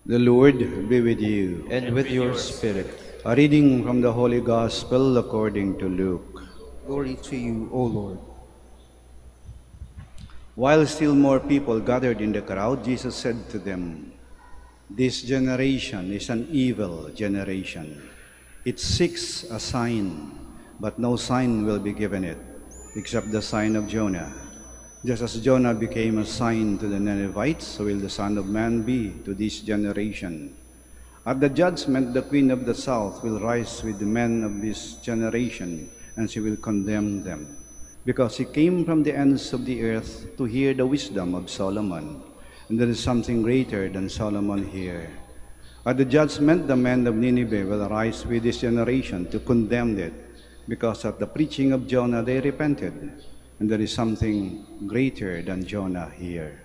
The Lord be with you. and with your spirit. A reading from the Holy Gospel according to Luke. Glory to you, O Lord. While still more people gathered in the crowd, Jesus said to them, "This generation is an evil generation. It seeks a sign, but no sign will be given it, except the sign of Jonah. Just as Jonah became a sign to the Ninevites, so will the Son of Man be to this generation. At the judgment, the Queen of the South will rise with the men of this generation, and she will condemn them, because he came from the ends of the earth to hear the wisdom of Solomon, and there is something greater than Solomon here. At the judgment, the men of Nineveh will rise with this generation to condemn it, because at the preaching of Jonah they repented, and there is something greater than Jonah here."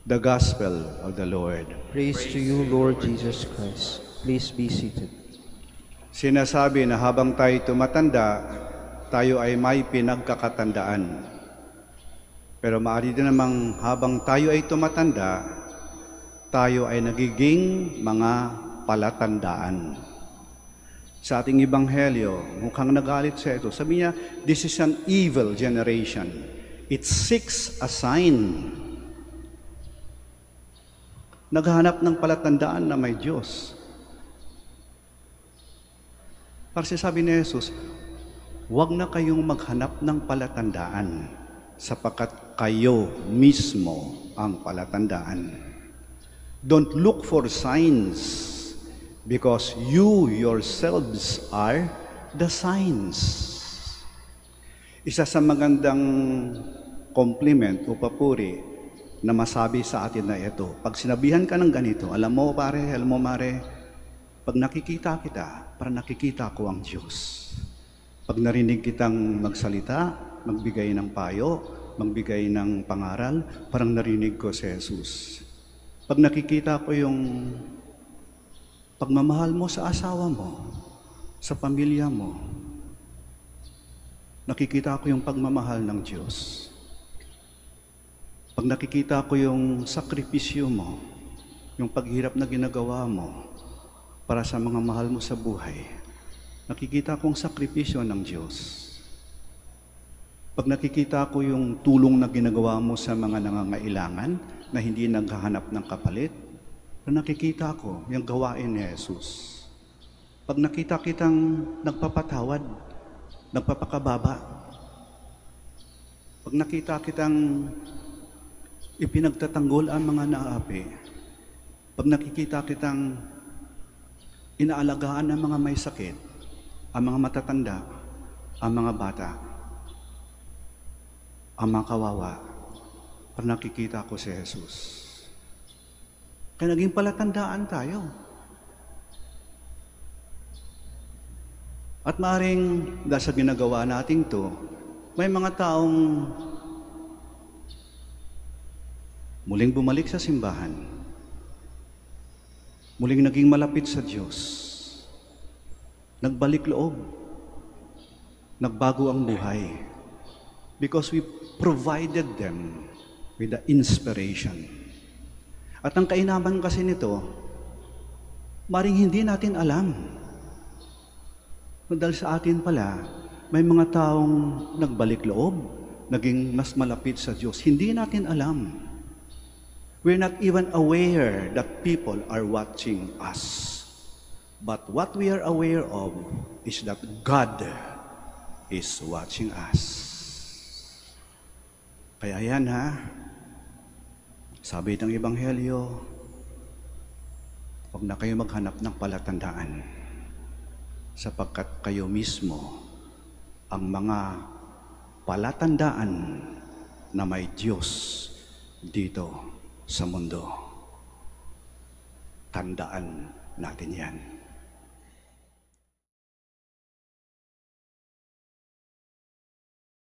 The Gospel of the Lord. Praise to you, Lord Jesus Christ. Please be seated. Sinasabi na habang tayo tumatanda, tayo ay may pinagkakatandaan. Pero maaari din namang habang tayo ay tumatanda, tayo ay nagiging mga palatandaan. Sa ating Ebanghelyo, mukhang nagalit siya ito. Sabi niya, this is an evil generation. It seeks a sign. Naghahanap ng palatandaan na may Diyos. Kasi sabi ni Jesus, huwag na kayong maghanap ng palatandaan sapagkat kayo mismo ang palatandaan. Don't look for signs because you yourselves are the signs. Isa sa magandang compliment o papuri na masabi sa atin na ito. Pag sinabihan ka ng ganito, alam mo pare, alam mo mare, pag nakikita kita, parang nakikita ko ang Diyos. Pag narinig kitang magsalita, magbigay ng payo, magbigay ng pangaral, parang narinig ko si Jesus. Pag nakikita ko yung pagmamahal mo sa asawa mo, sa pamilya mo, nakikita ko yung pagmamahal ng Diyos. Pag nakikita ko yung sakripisyo mo, yung paghirap na ginagawa mo para sa mga mahal mo sa buhay, nakikita kong sakripisyo ng Diyos. Pag nakikita ko yung tulong na ginagawa mo sa mga nangangailangan na hindi naghahanap ng kapalit, nakikita ko yung gawain ni Jesus. Pag nakita kitang nagpapatawad, nagpapakababa, pag nakita kitang ipinagtatanggol ang mga naapi, pag nakikita kitang inaalagaan ang mga may sakit, ang mga matatanda, ang mga bata, ang mga kawawa, pag nakikita ko si Jesus. Kaya naging palatandaan tayo. At maaaring dahil sa ginagawa natin to, may mga taong muling bumalik sa simbahan, muling naging malapit sa Diyos, nagbalik loob, nagbago ang buhay, because we provided them with the inspiration. At ang kainaman kasi nito, maring hindi natin alam. Dahil sa atin pala, may mga taong nagbalik loob, naging mas malapit sa Diyos. Hindi natin alam. We're not even aware that people are watching us. But what we are aware of is that God is watching us. Kaya yan ha, sabi ng Ebanghelyo, huwag na kayo maghanap ng palatandaan sapagkat kayo mismo ang mga palatandaan na may Diyos dito sa mundo. Tandaan natin yan.